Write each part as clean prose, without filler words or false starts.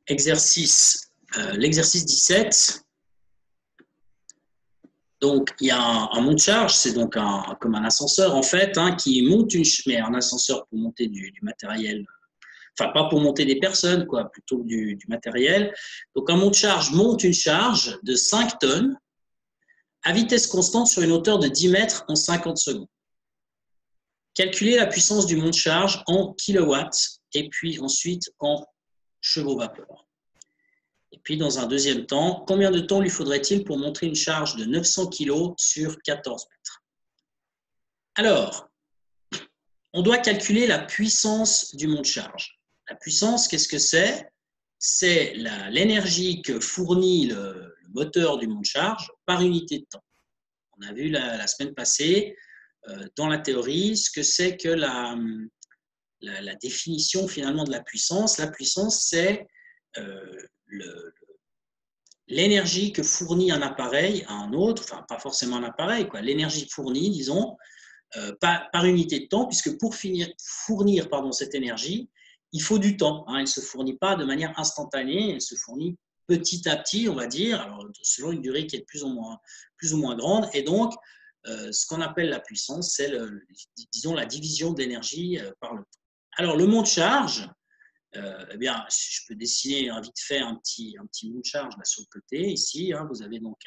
l'exercice 17. Donc, il y a un monte charge, c'est donc comme un ascenseur en fait, hein, qui monte mais un ascenseur pour monter du matériel, enfin pas pour monter des personnes, quoi, plutôt du matériel. Donc, un monte charge monte une charge de 5 tonnes à vitesse constante sur une hauteur de 10 mètres en 50 secondes. Calculez la puissance du monte charge en kilowatts et puis ensuite en chevaux vapeur. Et puis, dans un deuxième temps, combien de temps lui faudrait-il pour monter une charge de 900 kg sur 14 mètres? Alors, on doit calculer la puissance du monte charge. La puissance, qu'est-ce que c'est? C'est l'énergie que fournit le moteur du monte charge par unité de temps. On a vu la semaine passée, dans la théorie, ce que c'est que la définition finalement de la puissance. La puissance, c'est l'énergie que fournit un appareil à un autre, enfin pas forcément un appareil, quoi, l'énergie fournie, disons, par unité de temps, puisque pour fournir cette énergie, il faut du temps. Hein, elle ne se fournit pas de manière instantanée, elle se fournit petit à petit, on va dire, alors, selon une durée qui est plus ou moins grande. Et donc, ce qu'on appelle la puissance, c'est disons la division de l'énergie par le temps. Alors, le monte charge, eh bien, je peux dessiner vite fait un petit monte charge là, sur le côté. Ici, hein, vous avez donc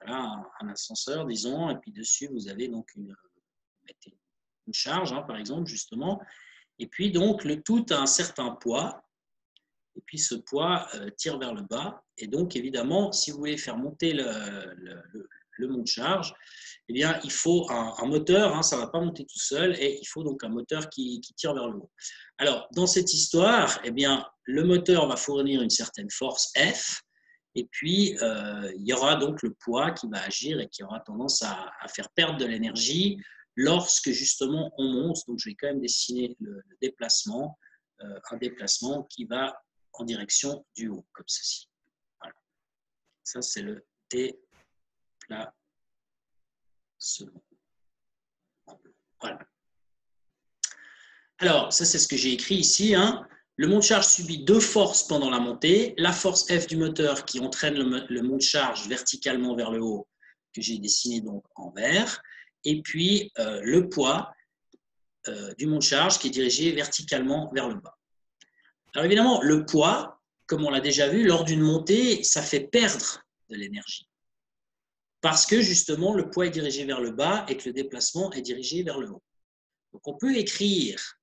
un ascenseur, disons, et puis dessus, vous avez donc une charge, hein, par exemple, justement. Et puis, donc, le tout a un certain poids. Et puis, ce poids tire vers le bas. Et donc, évidemment, si vous voulez faire monter le monte charge, eh bien, il faut un moteur, hein, ça ne va pas monter tout seul, et il faut donc un moteur qui tire vers le haut. Alors, dans cette histoire, eh bien, le moteur va fournir une certaine force F, et puis il y aura donc le poids qui va agir et qui aura tendance à faire perdre de l'énergie lorsque justement on monte. Donc, je vais quand même dessiner le déplacement, un déplacement qui va en direction du haut, comme ceci. Voilà. Ça, c'est le déplacement. Voilà. Alors, ça, c'est ce que j'ai écrit ici. Hein. Le monte charge subit deux forces pendant la montée. La force F du moteur qui entraîne le monte charge verticalement vers le haut, que j'ai dessiné donc en vert. Et puis, le poids du monte charge qui est dirigé verticalement vers le bas. Alors, évidemment, le poids, comme on l'a déjà vu, lors d'une montée, ça fait perdre de l'énergie. Parce que, justement, le poids est dirigé vers le bas et que le déplacement est dirigé vers le haut. Donc, on peut écrire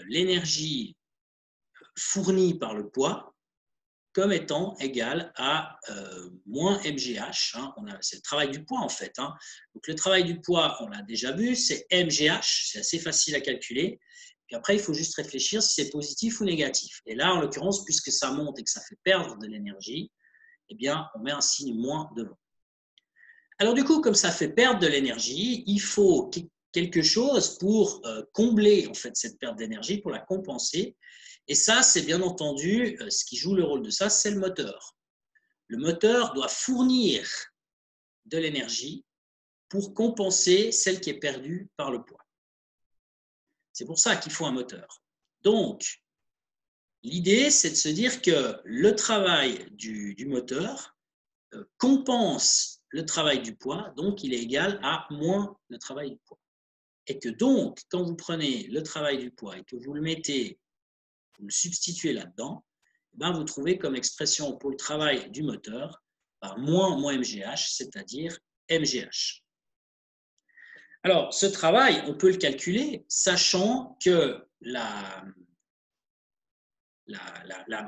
l'énergie fournie par le poids comme étant égale à moins mgh. Hein. C'est le travail du poids, en fait. Hein. Donc, le travail du poids, on l'a déjà vu, c'est mgh. C'est assez facile à calculer. Puis après, il faut juste réfléchir si c'est positif ou négatif. Et là, en l'occurrence, puisque ça monte et que ça fait perdre de l'énergie, eh bien, on met un signe moins devant. Alors, du coup, comme ça fait perdre de l'énergie, il faut quelque chose pour combler en fait, cette perte d'énergie, pour la compenser. Et ça, c'est bien entendu, ce qui joue le rôle de ça, c'est le moteur. Le moteur doit fournir de l'énergie pour compenser celle qui est perdue par le poids. C'est pour ça qu'il faut un moteur. Donc, l'idée, c'est de se dire que le travail du moteur compense le travail du poids, donc il est égal à moins le travail du poids. Et que donc, quand vous prenez le travail du poids et que vous le mettez, vous le substituez là-dedans, ben vous trouvez comme expression pour le travail du moteur par moins mgh, c'est-à-dire mgh. Alors, ce travail, on peut le calculer, sachant que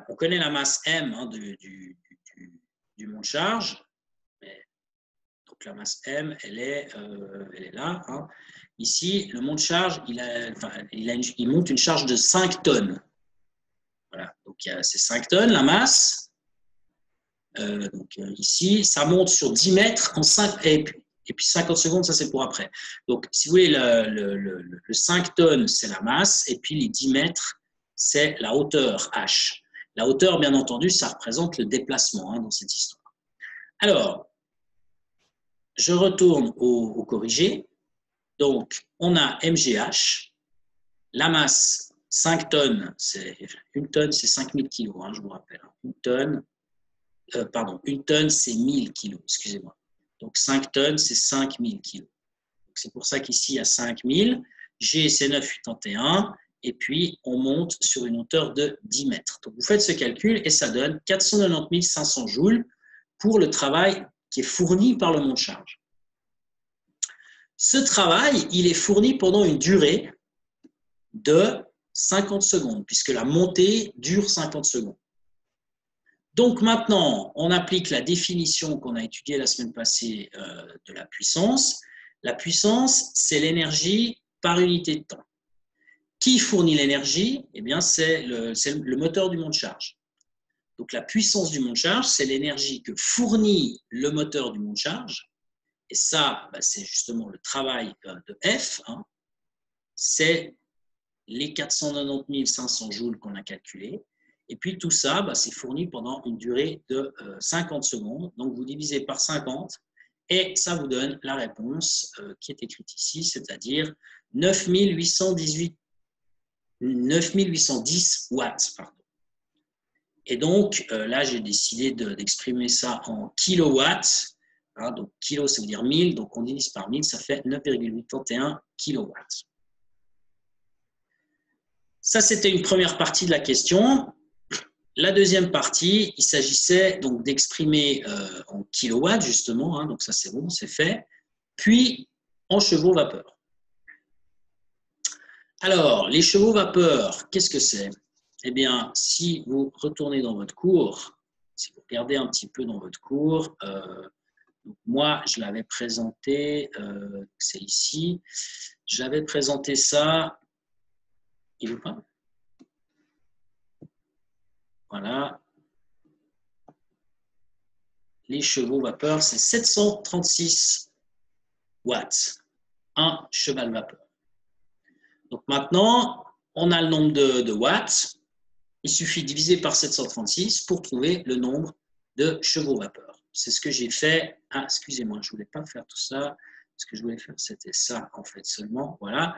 on connaît la masse m hein, du monte charge. Donc, la masse m, elle est là. Hein. Ici, le monte charge, il monte une charge de 5 tonnes. Voilà, donc c'est 5 tonnes la masse. Ici, ça monte sur 10 mètres en 5, et puis 50 secondes, ça c'est pour après. Donc, si vous voulez, le 5 tonnes, c'est la masse, et puis les 10 mètres, c'est la hauteur h. La hauteur, bien entendu, ça représente le déplacement hein, dans cette histoire. Alors, je retourne au corrigé. Donc, on a mgh, la masse 5 tonnes, une tonne, c'est 5000 kilos, hein, je vous rappelle. Une tonne, une tonne, c'est 1000 kilos, excusez-moi. Donc 5 tonnes, c'est 5000 kilos. C'est pour ça qu'ici, il y a 5000. G, c'est 9,81. Et puis, on monte sur une hauteur de 10 mètres. Donc, vous faites ce calcul et ça donne 490 500 joules pour le travail qui est fourni par le monte charge. Ce travail, il est fourni pendant une durée de 50 secondes, puisque la montée dure 50 secondes. Donc maintenant, on applique la définition qu'on a étudiée la semaine passée de la puissance. La puissance, c'est l'énergie par unité de temps. Qui fournit l'énergie? Eh bien, c'est le moteur du monte charge. Donc la puissance du monte charge, c'est l'énergie que fournit le moteur du monte charge. Et ça, c'est justement le travail de F. Hein. C'est les 490 500 joules qu'on a calculés. Et puis tout ça, c'est fourni pendant une durée de 50 secondes. Donc vous divisez par 50 et ça vous donne la réponse qui est écrite ici, c'est-à-dire 9810 watts. Pardon. Et donc là, j'ai décidé d'exprimer ça en kilowatts. Hein, donc kilo, ça veut dire 1000. Donc on divise par 1000, ça fait 9,81 kilowatts. Ça, c'était une première partie de la question. La deuxième partie, il s'agissait donc d'exprimer en kilowatts, justement. Hein, donc ça, c'est bon, c'est fait. Puis en chevaux vapeur. Alors, les chevaux vapeur, qu'est-ce que c'est? Eh bien, si vous retournez dans votre cours, si vous regardez un petit peu dans votre cours, donc moi, je l'avais présenté, c'est ici, j'avais présenté ça, il veut pas? Voilà. Les chevaux vapeur, c'est 736 watts, un cheval vapeur. Donc maintenant, on a le nombre de watts. Il suffit de diviser par 736 pour trouver le nombre de chevaux vapeur. C'est ce que j'ai fait. Ah, excusez-moi, je ne voulais pas faire tout ça. Ce que je voulais faire, c'était ça, en fait, seulement. Voilà.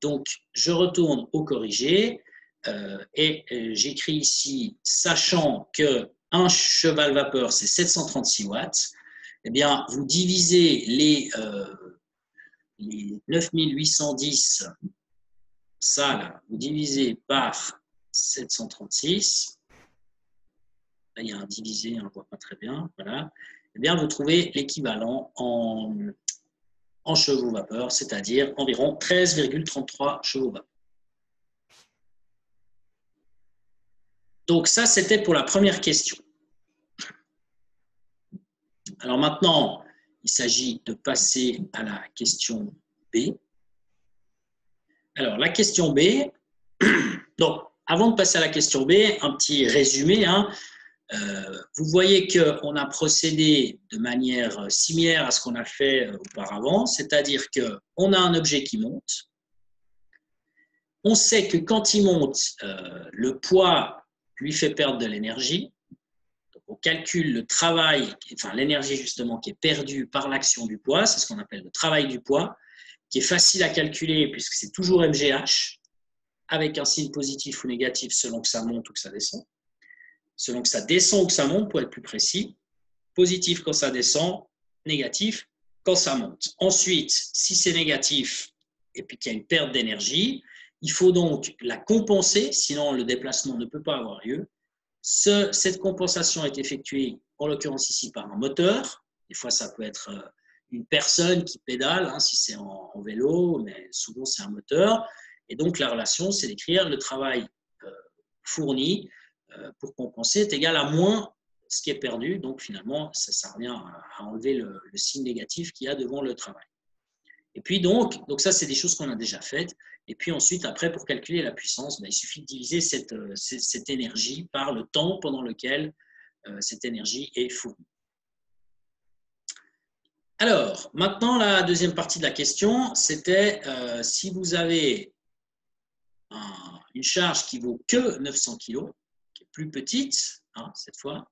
Donc, je retourne au corrigé et j'écris ici, sachant qu'un cheval vapeur, c'est 736 watts, eh bien, vous divisez les 9810, ça, là, vous divisez par 736. Là, il y a un divisé, on ne voit pas très bien. Voilà. Eh bien, vous trouvez l'équivalent en chevaux vapeur, c'est-à-dire environ 13,33 chevaux vapeur. Donc ça, c'était pour la première question. Alors maintenant, il s'agit de passer à la question B. Alors, la question B, donc, avant de passer à la question B, un petit résumé. Hein. Vous voyez qu'on a procédé de manière similaire à ce qu'on a fait auparavant, c'est-à-dire qu'on a un objet qui monte. On sait que quand il monte, le poids lui fait perdre de l'énergie. On calcule le travail, enfin l'énergie justement qui est perdue par l'action du poids, c'est ce qu'on appelle le travail du poids, qui est facile à calculer puisque c'est toujours MGH, avec un signe positif ou négatif selon que ça monte ou que ça descend. Selon que ça descend ou que ça monte, pour être plus précis. Positif quand ça descend, négatif quand ça monte. Ensuite, si c'est négatif et puis qu'il y a une perte d'énergie, il faut donc la compenser, sinon le déplacement ne peut pas avoir lieu. Cette compensation est effectuée, en l'occurrence ici, par un moteur. Des fois, ça peut être une personne qui pédale, hein, si c'est en vélo, mais souvent, c'est un moteur. Et donc, la relation, c'est d'écrire le travail fourni pour compenser est égal à moins ce qui est perdu. Donc, finalement, ça revient à enlever le signe négatif qu'il y a devant le travail. Et puis, donc ça, c'est des choses qu'on a déjà faites. Et puis ensuite, après, pour calculer la puissance, il suffit de diviser cette énergie par le temps pendant lequel cette énergie est fournie. Alors, maintenant, la deuxième partie de la question, c'était si vous avez une charge qui vaut que 900 kg, qui est plus petite, hein, cette fois,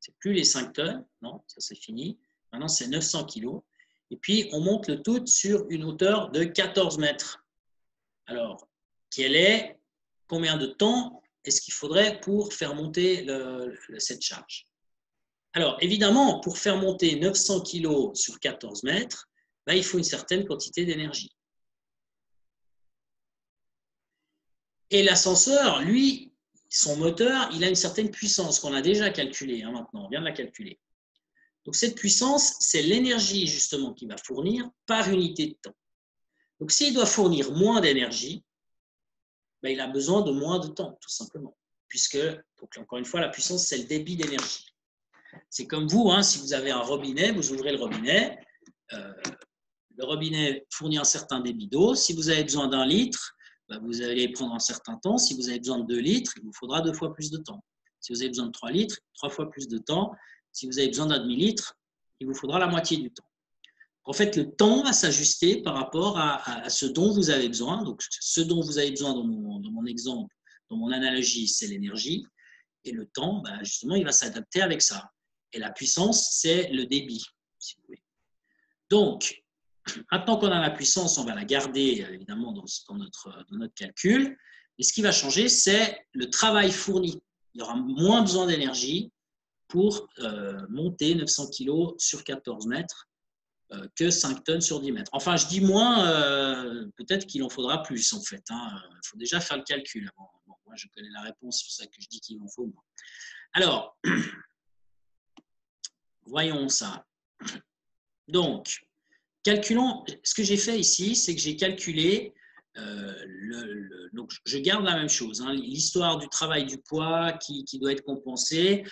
c'est plus les 5 tonnes, non, ça c'est fini. Maintenant, c'est 900 kg. Et puis, on monte le tout sur une hauteur de 14 mètres. Alors, quelle est combien de temps est-ce qu'il faudrait pour faire monter cette charge. Alors, évidemment, pour faire monter 900 kg sur 14 mètres, ben, il faut une certaine quantité d'énergie. Et l'ascenseur, lui, son moteur, il a une certaine puissance qu'on a déjà calculée maintenant, on vient de la calculer. Donc, cette puissance, c'est l'énergie justement qu'il va fournir par unité de temps. Donc, s'il doit fournir moins d'énergie, ben, il a besoin de moins de temps, tout simplement. Puisque, donc, encore une fois, la puissance, c'est le débit d'énergie. C'est comme vous, hein, si vous avez un robinet, vous ouvrez le robinet fournit un certain débit d'eau. Si vous avez besoin d'1 litre, ben, vous allez prendre un certain temps. Si vous avez besoin de 2 litres, il vous faudra 2 fois plus de temps. Si vous avez besoin de 3 litres, 3 fois plus de temps. Si vous avez besoin d'un demi-litre, il vous faudra la moitié du temps. En fait, le temps va s'ajuster par rapport à ce dont vous avez besoin. Donc, ce dont vous avez besoin dans mon exemple, dans mon analogie, c'est l'énergie. Et le temps, ben, justement, il va s'adapter avec ça. Et la puissance, c'est le débit, si vous voulez. Donc, maintenant qu'on a la puissance, on va la garder, évidemment, dans notre calcul. Et ce qui va changer, c'est le travail fourni. Il y aura moins besoin d'énergie pour monter 900 kg sur 14 mètres que 5 tonnes sur 10 mètres. Enfin, je dis moins, peut-être qu'il en faudra plus, en fait. Il faut déjà faire le calcul. Bon, moi, je connais la réponse, c'est pour ça que je dis qu'il en faut moins. Alors, voyons ça. Donc, calculons. Ce que j'ai fait ici, c'est que j'ai calculé. Donc, je garde la même chose. Hein, l'histoire du travail du poids qui doit être compensé.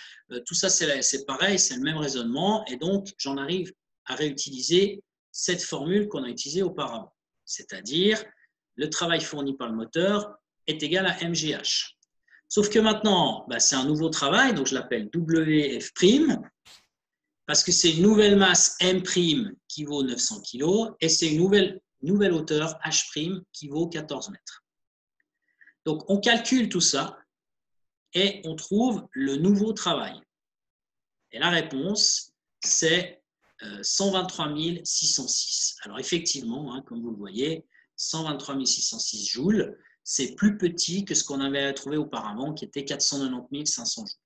Tout ça, c'est pareil, c'est le même raisonnement. Et donc, j'en arrive à réutiliser cette formule qu'on a utilisée auparavant. C'est-à-dire, le travail fourni par le moteur est égal à MGH. Sauf que maintenant, bah, c'est un nouveau travail, donc je l'appelle WF', parce que c'est une nouvelle masse M' qui vaut 900 kg, et c'est une nouvelle hauteur H' qui vaut 14 mètres. Donc, on calcule tout ça, et on trouve le nouveau travail. Et la réponse, c'est 123 606. Alors, effectivement, hein, comme vous le voyez, 123 606 joules, c'est plus petit que ce qu'on avait trouvé auparavant, qui était 490 500 joules.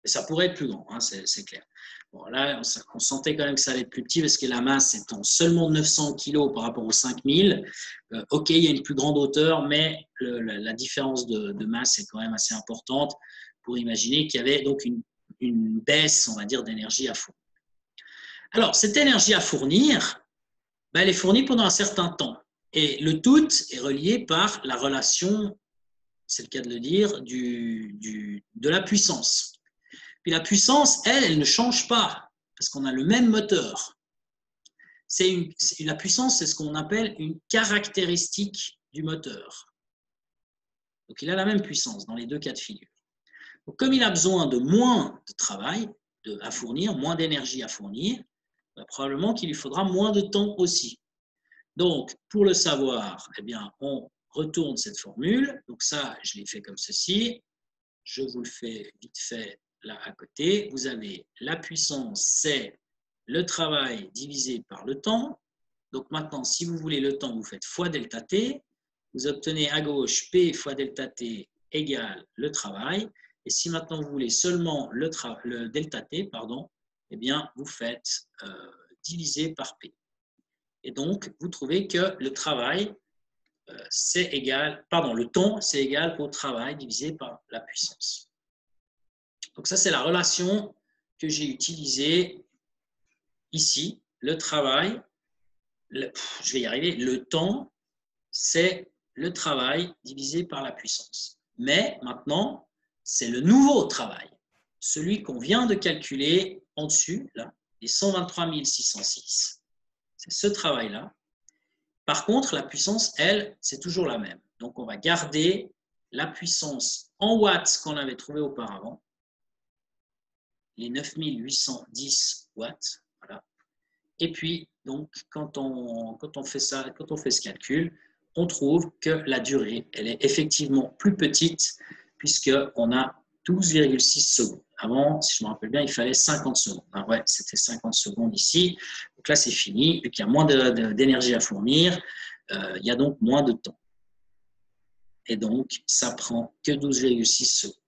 Et ça pourrait être plus grand, hein, c'est clair. Bon, là, on sentait quand même que ça allait être plus petit parce que la masse étant seulement 900 kg par rapport aux 5000. OK, il y a une plus grande hauteur, mais la différence de masse est quand même assez importante pour imaginer qu'il y avait donc une baisse, on va dire, d'énergie à fournir. Alors, cette énergie à fournir, ben, elle est fournie pendant un certain temps. Et le tout est relié par la relation, c'est le cas de le dire, de la puissance. Puis la puissance, elle ne change pas, parce qu'on a le même moteur. La puissance, c'est ce qu'on appelle une caractéristique du moteur. Donc, il a la même puissance dans les deux cas de figure. Donc, comme il a besoin de moins de travail à fournir, moins d'énergie à fournir, ben, probablement qu'il lui faudra moins de temps aussi. Donc, pour le savoir, eh bien, on retourne cette formule. Donc ça, je l'ai fait comme ceci. Je vous le fais vite fait là à côté. Vous avez la puissance, c'est le travail divisé par le temps. Donc maintenant, si vous voulez le temps, vous faites fois delta t. Vous obtenez à gauche P fois delta t égale le travail. Et si maintenant vous voulez seulement le delta t, pardon, eh bien, vous faites divisé par P. Et donc, vous trouvez que le travail, le temps, c'est égal au travail divisé par la puissance. Donc ça, c'est la relation que j'ai utilisée ici. Le travail, je vais y arriver, le temps, c'est le travail divisé par la puissance. Mais maintenant, c'est le nouveau travail, celui qu'on vient de calculer en dessus, là, les 123 606. C'est ce travail-là. Par contre, la puissance, elle, c'est toujours la même. Donc, on va garder la puissance en watts qu'on avait trouvé auparavant, les 9810 watts. Voilà. Et puis, donc, quand on fait ça, quand on fait ce calcul, on trouve que la durée, elle est effectivement plus petite puisqu'on a 12,6 secondes. Avant, si je me rappelle bien, il fallait 50 secondes. Alors ouais, c'était 50 secondes ici. Donc là, c'est fini. Vu qu'il y a moins d'énergie à fournir, il y a donc moins de temps. Et donc, ça prend que 12,6 secondes.